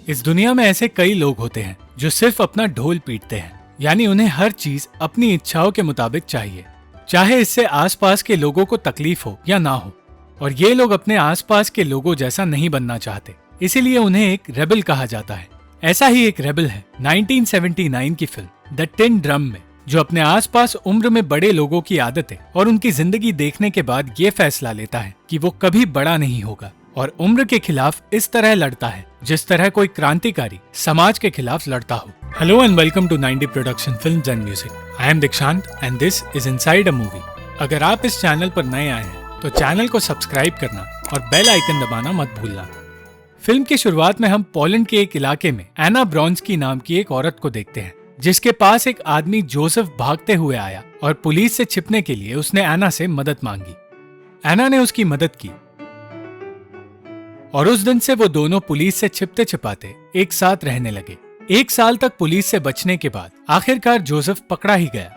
इस दुनिया में ऐसे कई लोग होते हैं जो सिर्फ अपना ढोल पीटते हैं, यानी उन्हें हर चीज अपनी इच्छाओं के मुताबिक चाहिए, चाहे इससे आसपास के लोगों को तकलीफ हो या ना हो। और ये लोग अपने आसपास के लोगों जैसा नहीं बनना चाहते, इसीलिए उन्हें एक रेबल कहा जाता है। ऐसा ही एक रेबल है 1979 की फिल्म द टिन ड्रम में, जो अपने आसपास उम्र में बड़े लोगों की आदतें और उनकी जिंदगी देखने के बाद ये फैसला लेता है कि वो कभी बड़ा नहीं होगा और उम्र के खिलाफ इस तरह लड़ता है जिस तरह कोई क्रांतिकारी समाज के खिलाफ लड़ता हो। Hello and welcome to 90 production films and music. I am Dikshant and this is inside a movie. अगर आप इस चैनल पर नए आए हैं तो चैनल को सब्सक्राइब करना और बेल आइकन दबाना मत भूलना। फिल्म की शुरुआत में हम पोलैंड के एक इलाके में एना ब्रॉन्स्की नाम की एक औरत को देखते हैं, जिसके पास एक आदमी जोसेफ भागते हुए आया और पुलिस से छिपने के लिए उसने एना से मदद मांगी। एना ने उसकी मदद की और उस दिन से वो दोनों पुलिस से छिपते छिपाते एक साथ रहने लगे। 1 साल तक पुलिस से बचने के बाद आखिरकार जोसेफ पकड़ा ही गया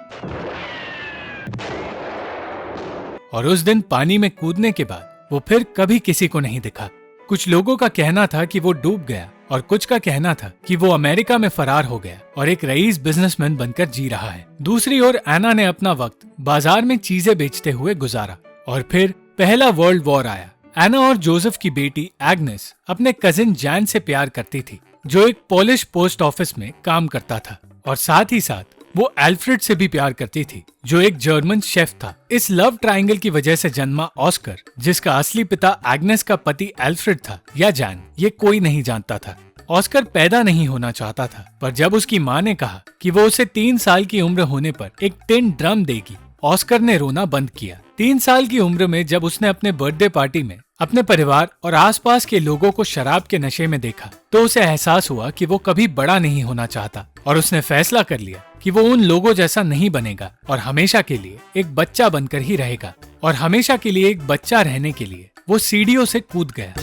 और उस दिन पानी में कूदने के बाद वो फिर कभी किसी को नहीं दिखा। कुछ लोगों का कहना था कि वो डूब गया और कुछ का कहना था कि वो अमेरिका में फरार हो गया और एक रईस बिजनेसमैन बनकर जी रहा है। दूसरी ओर एना ने अपना वक्त बाजार में चीजें बेचते हुए गुजारा और फिर पहला वर्ल्ड वॉर आया। एना और जोसेफ की बेटी एग्नेस अपने कजिन जैन से प्यार करती थी, जो एक पोलिश पोस्ट ऑफिस में काम करता था, और साथ ही साथ वो एल्फ्रेड से भी प्यार करती थी, जो एक जर्मन शेफ था। इस लव ट्रायंगल की वजह से जन्मा ऑस्कर, जिसका असली पिता एग्नेस का पति एल्फ्रेड था या जैन, ये कोई नहीं जानता था। ऑस्कर पैदा नहीं होना चाहता था, पर जब उसकी माँ ने कहा कि वो उसे 3 साल की उम्र होने पर एक टिन ड्रम देगी, ऑस्कर ने रोना बंद किया। 3 साल की उम्र में जब उसने अपने बर्थडे पार्टी में अपने परिवार और आसपास के लोगों को शराब के नशे में देखा, तो उसे एहसास हुआ कि वो कभी बड़ा नहीं होना चाहता और उसने फैसला कर लिया कि वो उन लोगों जैसा नहीं बनेगा और हमेशा के लिए एक बच्चा बनकर ही रहेगा। और हमेशा के लिए एक बच्चा रहने के लिए वो सीढ़ियों से कूद गया।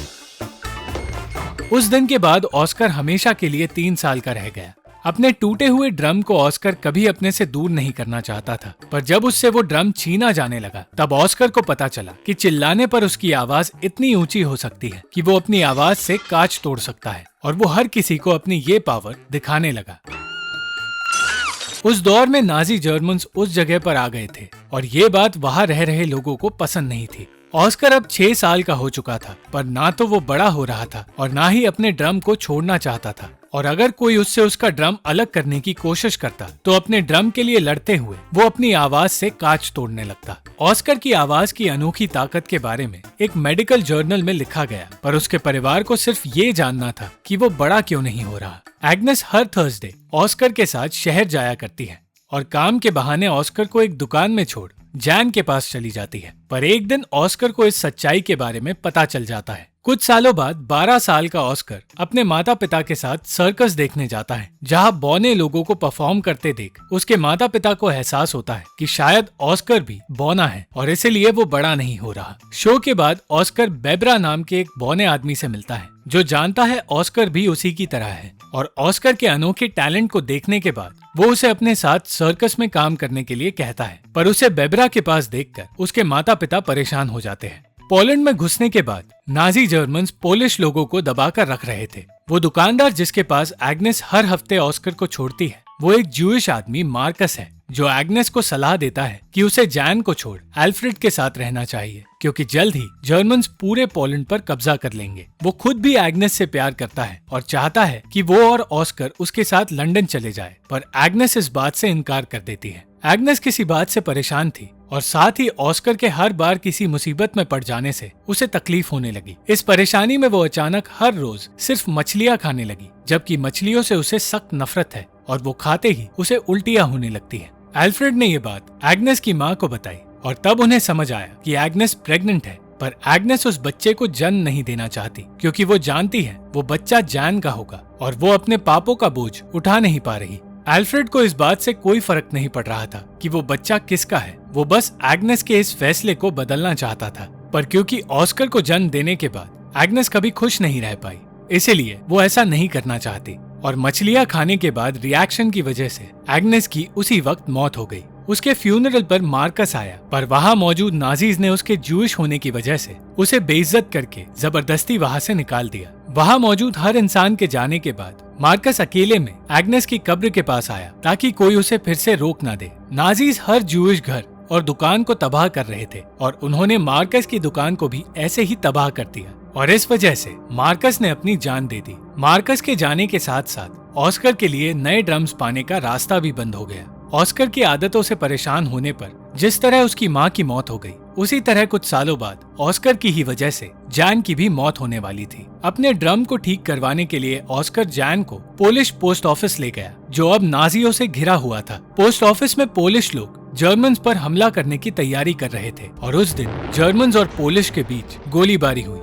उस दिन के बाद ऑस्कर हमेशा के लिए 3 साल का रह गया। अपने टूटे हुए ड्रम को ऑस्कर कभी अपने से दूर नहीं करना चाहता था, पर जब उससे वो ड्रम छीना जाने लगा, तब ऑस्कर को पता चला कि चिल्लाने पर उसकी आवाज इतनी ऊंची हो सकती है कि वो अपनी आवाज से कांच तोड़ सकता है, और वो हर किसी को अपनी ये पावर दिखाने लगा। उस दौर में नाजी जर्मन्स उस जगह पर आ गए थे और ये बात वहाँ रह रहे लोगों को पसंद नहीं थी। ऑस्कर अब 6 साल का हो चुका था, पर ना तो वो बड़ा हो रहा था और ना ही अपने ड्रम को छोड़ना चाहता था, और अगर कोई उससे उसका ड्रम अलग करने की कोशिश करता तो अपने ड्रम के लिए लड़ते हुए वो अपनी आवाज से कांच तोड़ने लगता। ऑस्कर की आवाज की अनोखी ताकत के बारे में एक मेडिकल जर्नल में लिखा गया, पर उसके परिवार को सिर्फ ये जानना था कि वो बड़ा क्यों नहीं हो रहा। एग्नेस हर थर्सडे ऑस्कर के साथ शहर जाया करती है और काम के बहाने ऑस्कर को एक दुकान में छोड़ जैन के पास चली जाती है। पर एक दिन ऑस्कर को इस सच्चाई के बारे में पता चल जाता है। कुछ सालों बाद 12 साल का ऑस्कर अपने माता पिता के साथ सर्कस देखने जाता है, जहां बौने लोगों को परफॉर्म करते देख उसके माता पिता को एहसास होता है कि शायद ऑस्कर भी बौना है और इसीलिए वो बड़ा नहीं हो रहा। शो के बाद ऑस्कर बेब्रा नाम के एक बौने आदमी से मिलता है, जो जानता है ऑस्कर भी उसी की तरह है, और ऑस्कर के अनोखे टैलेंट को देखने के बाद वो उसे अपने साथ सर्कस में काम करने के लिए कहता है। पर उसे बेब्रा के पास देखकर उसके माता पिता परेशान हो जाते हैं। पोलैंड में घुसने के बाद नाजी जर्मन्स पोलिश लोगों को दबाकर रख रहे थे। वो दुकानदार जिसके पास एग्नेस हर हफ्ते ऑस्कर को छोड़ती है, वो एक ज्यूइश आदमी मार्कस है, जो एग्नेस को सलाह देता है कि उसे जैन को छोड़ एल्फ्रेड के साथ रहना चाहिए, क्योंकि जल्द ही जर्मन्स पूरे पोलैंड पर कब्जा कर लेंगे। वो खुद भी एग्नेस से प्यार करता है और चाहता है कि वो और ऑस्कर उसके साथ लंदन चले जाए, पर एग्नेस इस बात से इनकार कर देती है। एग्नेस किसी बात से परेशान थी और साथ ही ऑस्कर के हर बार किसी मुसीबत में पड़ जाने से उसे तकलीफ होने लगी। इस परेशानी में वो अचानक हर रोज सिर्फ मछलियाँ खाने लगी, जबकि मछलियों से उसे सख्त नफरत है और वो खाते ही उसे उल्टियाँ होने लगती है। एल्फ्रेड ने ये बात एग्नेस की माँ को बताई और तब उन्हें समझ आया कि एग्नेस प्रेग्नेंट है, पर एग्नेस उस बच्चे को जन्म नहीं देना चाहती, क्योंकि वो जानती है वो बच्चा जैन का होगा और वो अपने पापों का बोझ उठा नहीं पा रही। एल्फ्रेड को इस बात से कोई फर्क नहीं पड़ रहा था कि वो बच्चा किसका है, वो बस एग्नेस के इस फैसले को बदलना चाहता था। पर क्योंकि ऑस्कर को जन्म देने के बाद एग्नेस कभी खुश नहीं रह पाई, इसीलिए वो ऐसा नहीं करना चाहती, और मछलियाँ खाने के बाद रिएक्शन की वजह से एग्नेस की उसी वक्त मौत हो गई। उसके फ्यूनरल पर मार्कस आया, पर वहाँ मौजूद नाजीज ने उसके जूइश होने की वजह से उसे बेइज्जत करके जबरदस्ती वहाँ से निकाल दिया। वहाँ मौजूद हर इंसान के जाने के बाद मार्कस अकेले में एग्नेस की कब्र के पास आया ताकि कोई उसे फिर से रोक ना दे। नाजीज हर जूइश घर और दुकान को तबाह कर रहे थे और उन्होंने मार्कस की दुकान को भी ऐसे ही तबाह कर दिया और इस वजह से मार्कस ने अपनी जान दे दी। मार्कस के जाने के साथ साथ ऑस्कर के लिए नए ड्रम्स पाने का रास्ता भी बंद हो गया। ऑस्कर की आदतों से परेशान होने पर जिस तरह उसकी माँ की मौत हो गई, उसी तरह कुछ सालों बाद ऑस्कर की ही वजह से जैन की भी मौत होने वाली थी। अपने ड्रम को ठीक करवाने के लिए ऑस्कर जैन को पोलिश पोस्ट ऑफिस ले गया, जो अब नाजियों से घिरा हुआ था। पोस्ट ऑफिस में पोलिश लोग जर्मन्स पर हमला करने की तैयारी कर रहे थे और उस दिन जर्मन्स और पोलिश के बीच गोलीबारी हुई।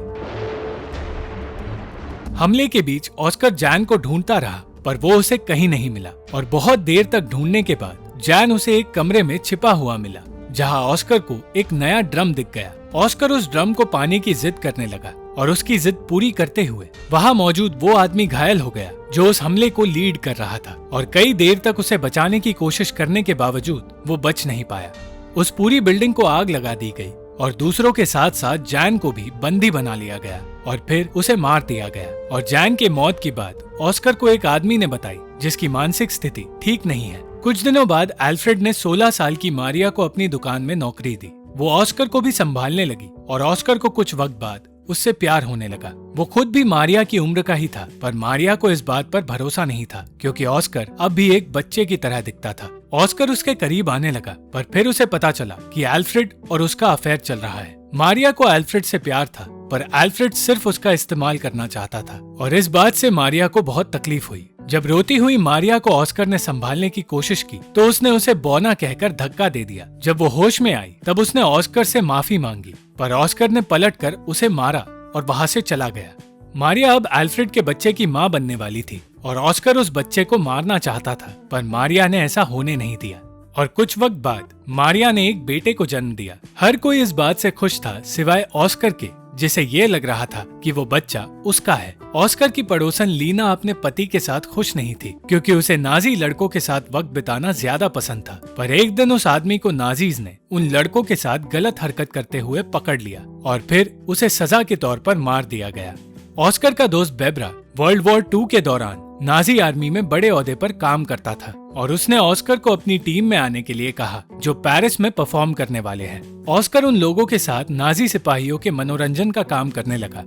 हमले के बीच ऑस्कर जैन को ढूंढता रहा, पर वो उसे कहीं नहीं मिला और बहुत देर तक ढूंढने के बाद जैन उसे एक कमरे में छिपा हुआ मिला, जहां ऑस्कर को एक नया ड्रम दिख गया। ऑस्कर उस ड्रम को पाने की जिद करने लगा और उसकी जिद पूरी करते हुए वहां मौजूद वो आदमी घायल हो गया जो उस हमले को लीड कर रहा था और कई देर तक उसे बचाने की कोशिश करने के बावजूद वो बच नहीं पाया। उस पूरी बिल्डिंग को आग लगा दी गई और दूसरों के साथ साथ जैन को भी बंदी बना लिया गया और फिर उसे मार दिया गया। और जैन के मौत की बात ऑस्कर को एक आदमी ने बताई जिसकी मानसिक स्थिति ठीक नहीं है। कुछ दिनों बाद एल्फ्रेड ने 16 साल की मारिया को अपनी दुकान में नौकरी दी। वो ऑस्कर को भी संभालने लगी और ऑस्कर को कुछ वक्त बाद उससे प्यार होने लगा। वो खुद भी मारिया की उम्र का ही था, पर मारिया को इस बात पर भरोसा नहीं था क्योंकि ऑस्कर अब भी एक बच्चे की तरह दिखता था। ऑस्कर उसके करीब आने लगा, पर फिर उसे पता चला कि एल्फ्रेड और उसका अफेयर चल रहा है। मारिया को एल्फ्रेड से प्यार था, पर एल्फ्रेड सिर्फ उसका इस्तेमाल करना चाहता था और इस बात से मारिया को बहुत तकलीफ हुई। जब रोती हुई मारिया को ऑस्कर ने संभालने की कोशिश की तो उसने उसे बौना कहकर धक्का दे दिया। जब वो होश में आई तब उसने ऑस्कर से माफी मांगी, पर ऑस्कर ने पलटकर उसे मारा और वहाँ से चला गया। मारिया अब एल्फ्रेड के बच्चे की माँ बनने वाली थी और ऑस्कर उस बच्चे को मारना चाहता था, पर मारिया ने ऐसा होने नहीं दिया और कुछ वक्त बाद मारिया ने एक बेटे को जन्म दिया। हर कोई इस बात से खुश था सिवाय ऑस्कर के, जिसे ये लग रहा था कि वो बच्चा उसका है। ऑस्कर की पड़ोसन लीना अपने पति के साथ खुश नहीं थी क्योंकि उसे नाजी लड़कों के साथ वक्त बिताना ज्यादा पसंद था, पर एक दिन उस आदमी को नाजीज ने उन लड़कों के साथ गलत हरकत करते हुए पकड़ लिया और फिर उसे सजा के तौर पर मार दिया गया। ऑस्कर का दोस्त बेब्रा वर्ल्ड वॉर 2 के दौरान नाजी आर्मी में बड़े ओहदे पर काम करता था और उसने ऑस्कर को अपनी टीम में आने के लिए कहा जो पेरिस में परफॉर्म करने वाले हैं। ऑस्कर उन लोगों के साथ नाजी सिपाहियों के मनोरंजन का काम करने लगा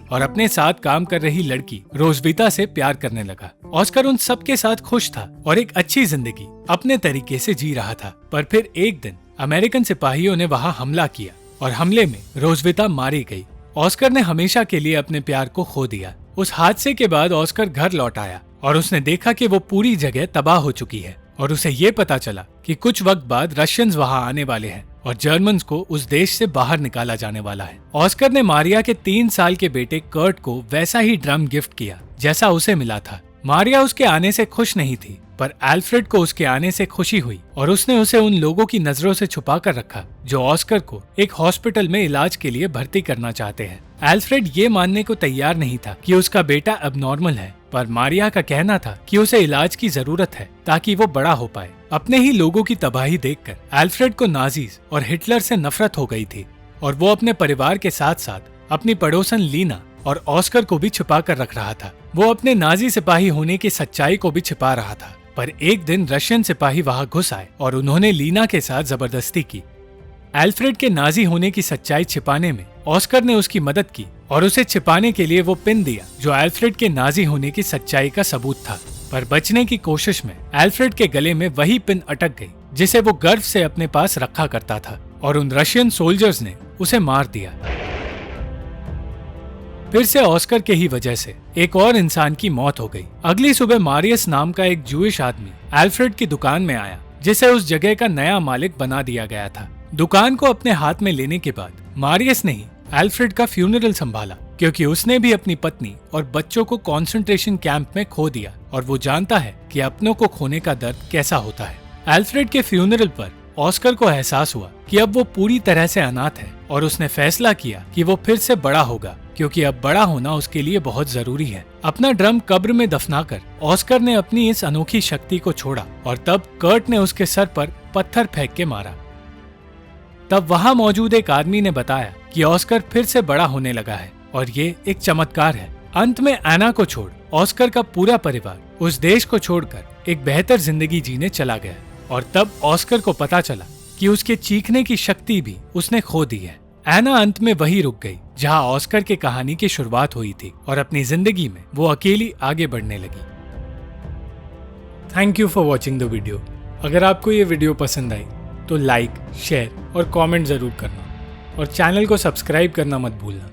और अपने साथ काम कर रही लड़की रोजविता से प्यार करने लगा। ऑस्कर उन सब के साथ खुश था और एक अच्छी जिंदगी अपने तरीके से जी रहा था, पर फिर एक दिन अमेरिकन सिपाहियों ने वहाँ हमला किया और हमले में रोजविता मारी गई। ऑस्कर ने हमेशा के लिए अपने प्यार को खो दिया। उस हादसे के बाद ऑस्कर घर लौट आया और उसने देखा कि वो पूरी जगह तबाह हो चुकी है और उसे ये पता चला कि कुछ वक्त बाद रशियंस वहाँ आने वाले हैं और जर्मन्स को उस देश से बाहर निकाला जाने वाला है। ऑस्कर ने मारिया के 3 साल के बेटे कर्ट को वैसा ही ड्रम गिफ्ट किया जैसा उसे मिला था। मारिया उसके आने से खुश नहीं थी, पर एल्फ्रेड को उसके आने से खुशी हुई और उसने उसे उन लोगों की नजरों से छुपा कर रखा जो ऑस्कर को एक हॉस्पिटल में इलाज के लिए भर्ती करना चाहते हैं। एल्फ्रेड ये मानने को तैयार नहीं था कि उसका बेटा अबनॉर्मल है, पर मारिया का कहना था कि उसे इलाज की जरूरत है ताकि वो बड़ा हो पाए। अपने ही लोगों की तबाही देखकर एल्फ्रेड को नाजीज और हिटलर से नफरत हो गई थी और वो अपने परिवार के साथ साथ अपनी पड़ोसन लीना और ऑस्कर को भी छुपा कर रख रहा था। वो अपने नाजी सिपाही होने की सच्चाई को भी छिपा रहा था, पर एक दिन रशियन सिपाही वहां घुस आए और उन्होंने लीना के साथ जबरदस्ती की। एल्फ्रेड के नाजी होने की सच्चाई छिपाने में ऑस्कर ने उसकी मदद की और उसे छिपाने के लिए वो पिन दिया जो एल्फ्रेड के नाजी होने की सच्चाई का सबूत था, पर बचने की कोशिश में एल्फ्रेड के गले में वही पिन अटक गई जिसे वो गर्व से अपने पास रखा करता था और उन रशियन सोल्जर्स ने उसे मार दिया। फिर से ऑस्कर के ही वजह से एक और इंसान की मौत हो गई। अगली सुबह मारियस नाम का एक जूइश आदमी एल्फ्रेड की दुकान में आया जिसे उस जगह का नया मालिक बना दिया गया था। दुकान को अपने हाथ में लेने के बाद मारियस ने ही एल्फ्रेड का फ्यूनरल संभाला क्योंकि उसने भी अपनी पत्नी और बच्चों को कंसंट्रेशन कैंप में खो दिया और वो जानता है कि अपनों को खोने का दर्द कैसा होता है। एल्फ्रेड के फ्यूनरल पर ऑस्कर को एहसास हुआ कि अब वो पूरी तरह से अनाथ है और उसने फैसला किया कि वो फिर से बड़ा होगा क्योंकि अब बड़ा होना उसके लिए बहुत जरूरी है। अपना ड्रम कब्र में दफनाकर ऑस्कर ने अपनी इस अनोखी शक्ति को छोड़ा और तब कर्ट ने उसके सर पर पत्थर फेंक के मारा। तब वहां मौजूद एक आदमी ने बताया कि ऑस्कर फिर से बड़ा होने लगा है और ये एक चमत्कार है। अंत में एना को छोड़ ऑस्कर का पूरा परिवार उस देश को छोड़कर एक बेहतर जिंदगी जीने चला गया और तब ऑस्कर को पता चला कि उसके चीखने की शक्ति भी उसने खो दी है। एना अंत में वही रुक गई जहां ऑस्कर की कहानी की शुरुआत हुई थी और अपनी जिंदगी में वो अकेली आगे बढ़ने लगी। Thank you for watching the video. अगर आपको ये वीडियो पसंद आई तो लाइक, शेयर और कमेंट जरूर करना और चैनल को सब्सक्राइब करना मत भूलना।